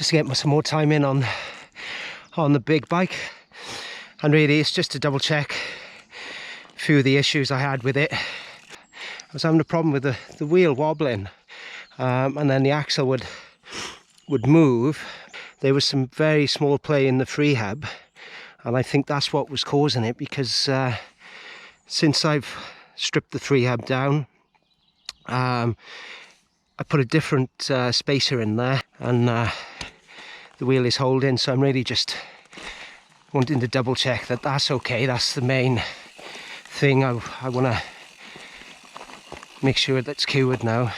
just to get some more time in on the big bike, and really it's just to double check a few of the issues I had with it. I was having a problem with the wheel wobbling, and then the axle would move. There was some very small play in the free hub, and I think that's what was causing it, because since I've stripped the free hub down, I put a different spacer in there, and the wheel is holding, so I'm really just wanting to double check that that's okay. That's the main thing. I want to make sure that's cured now.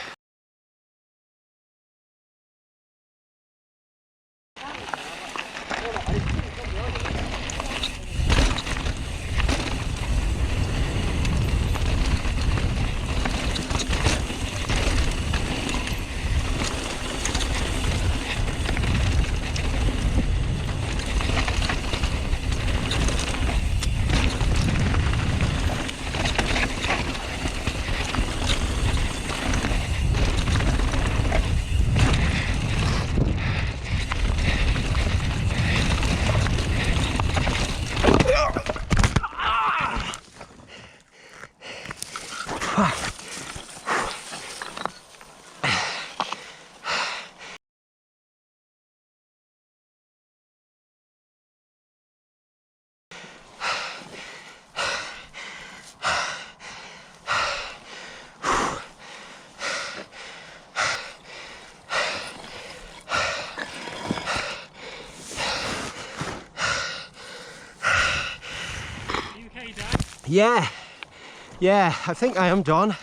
Yeah, I think I am, Don.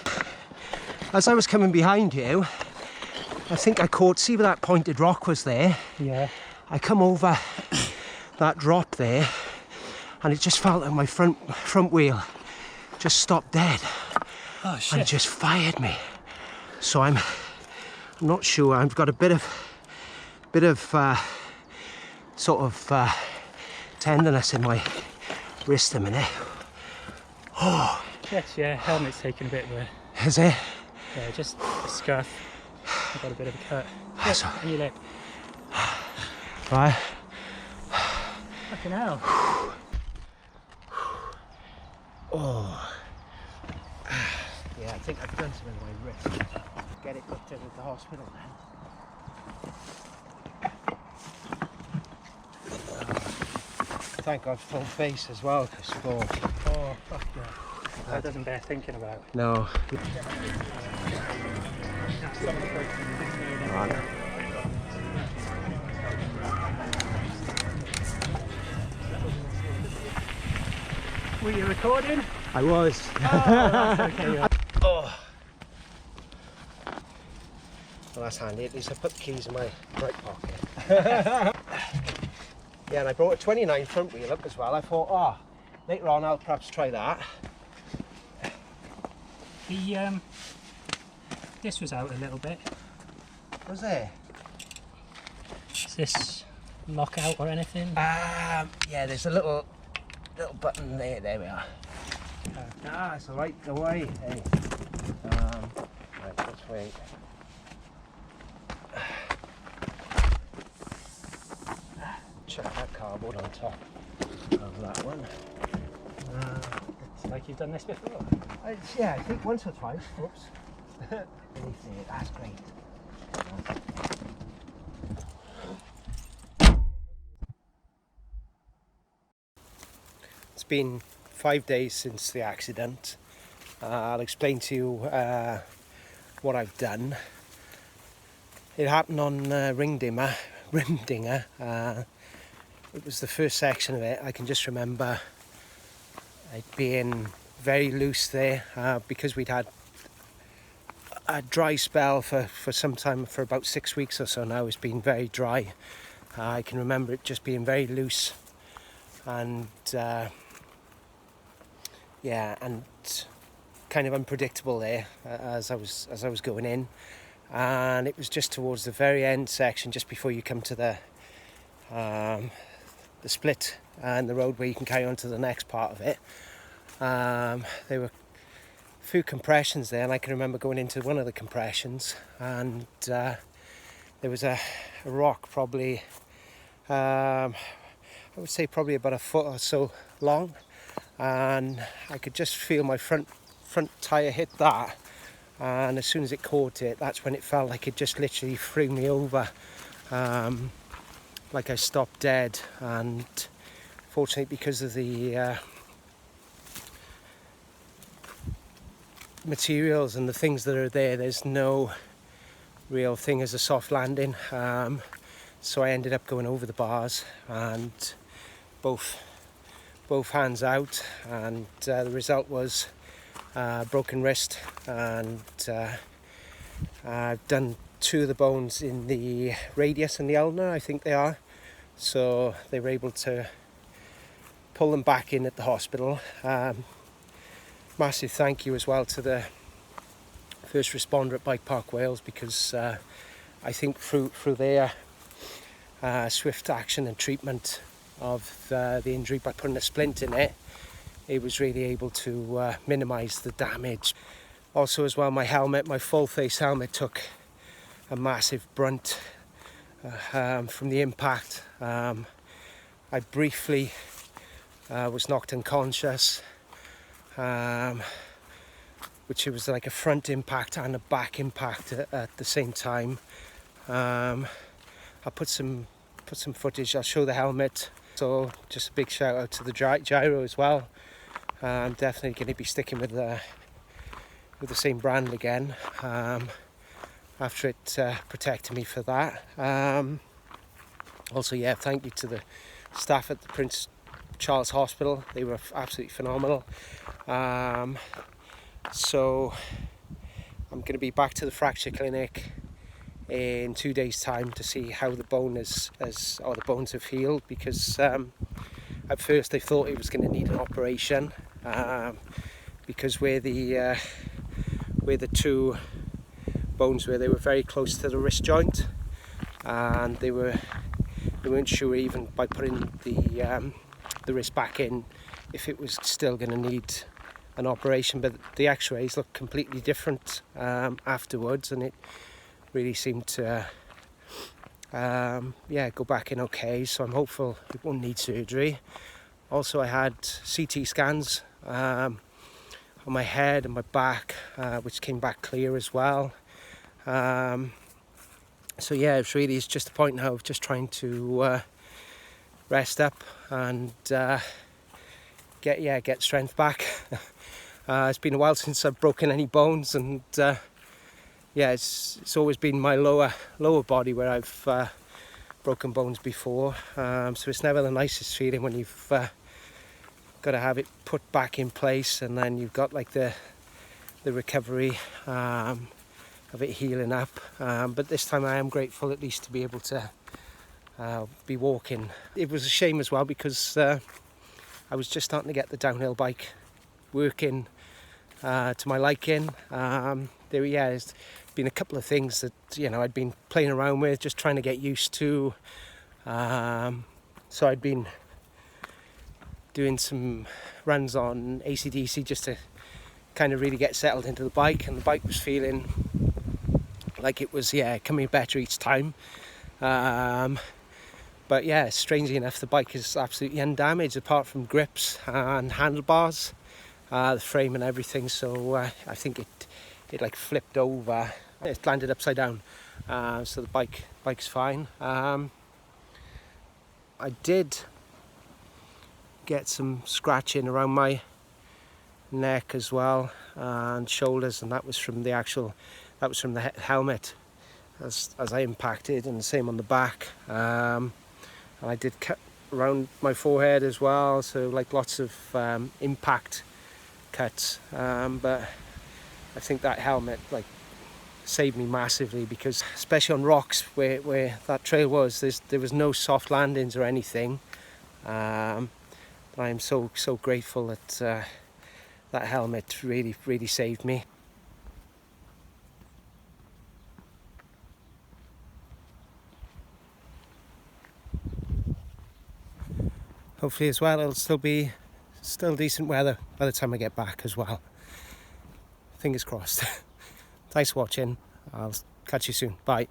As I was coming behind you, I think I caught, see where that pointed rock was there? Yeah. I come over that drop there, and it just felt like my front wheel just stopped dead. Oh shit. And just fired me. So I'm not sure. I've got a bit of sort of tenderness in my wrist a minute. Oh. Yes, yeah, helmet's taken a bit of a... Is it? Yeah, just a scuff. I've got a bit of a cut. That's On your lip. Right. Fucking hell. Oh. Yeah, I think I've done something with my wrist. Get it looked into the hospital then. Thank God full face as well, because Oh, fuck yeah. That doesn't bear thinking about. No. Were you recording? I was. Oh, that's okay. Yeah. Oh. Well, that's handy. At least I put the keys in my right pocket. Yeah, and I brought a 29 front wheel up as well. I thought, oh, later on I'll perhaps try that. The this was out a little bit. Was there? Is this lock out or anything? Yeah, there's a little button there. There we are. It's all right. Don't worry. Hey. Right, let's wait. Check that cardboard on top of that one. It's like you've done this before. Yeah, I think once or twice. Oops. That's great. It's been 5 days since the accident. I'll explain to you what I've done. It happened on Ringdinger. It was the first section of it. I can just remember it being very loose there, because we'd had a dry spell for some time, for about 6 weeks or so now. It's been very dry. I can remember it just being very loose, and yeah, and kind of unpredictable there as I was going in. And it was just towards the very end section, just before you come to the split and the road where you can carry on to the next part of it. There were a few compressions there, and I can remember going into one of the compressions and there was a rock probably, I would say probably about a foot or so long, and I could just feel my front tyre hit that, and as soon as it caught it, that's when it felt like it just literally threw me over, like I stopped dead. And fortunately, because of the materials and the things that are there, there's no real thing as a soft landing, so I ended up going over the bars and both hands out, and the result was broken wrist, and I've done 2 of the bones in the radius and the ulnar, I think they are, so they were able to pull them back in at the hospital. Massive thank you as well to the first responder at Bike Park Wales, because I think through their swift action and treatment of the injury by putting a splint in it, it was really able to minimise the damage. Also as well, my helmet, my full face helmet, took a massive brunt from the impact. I briefly was knocked unconscious, which it was like a front impact and a back impact at the same time. I'll put some footage, I'll show the helmet. So just a big shout out to the gyro as well. I'm definitely going to be sticking with the same brand again, after it protected me for that. Also, yeah, thank you to the staff at the Prince Charles Hospital. They were absolutely phenomenal. So I'm going to be back to the fracture clinic in 2 days' time to see how the bone or the bones have healed, because at first they thought it was going to need an operation, because where the 2 bones were, they were very close to the wrist joint, and they weren't sure, even by putting the wrist back in, if it was still going to need an operation. But the x-rays looked completely different afterwards, and it really seemed to go back in okay, so I'm hopeful it won't need surgery. Also, I had CT scans on my head and my back, which came back clear as well. So yeah, it's just a point now of just trying to rest up and get strength back. It's been a while since I've broken any bones, and it's always been my lower body where I've broken bones before. So it's never the nicest feeling when you've got to have it put back in place, and then you've got like the recovery of it healing up. But this time I am grateful at least to be able to be walking. It was a shame as well, because I was just starting to get the downhill bike working to my liking. There's been a couple of things that I'd been playing around with, just trying to get used to. So I'd been doing some runs on AC/DC just to kind of really get settled into the bike, and the bike was feeling like it was coming better each time. But yeah, strangely enough, the bike is absolutely undamaged apart from grips and handlebars, the frame and everything. So I think it like flipped over. It landed upside down, so the bike's fine. I did get some scratching around my neck as well, and shoulders, and that was from the helmet as I impacted, and the same on the back. And I did cut around my forehead as well, so like lots of impact cuts. But I think that helmet like saved me massively, because especially on rocks where that trail was, there was no soft landings or anything. But I am so grateful that that helmet really saved me. Hopefully as well it'll still be decent weather by the time I get back as well. Fingers crossed. Thanks for watching. I'll catch you soon. Bye.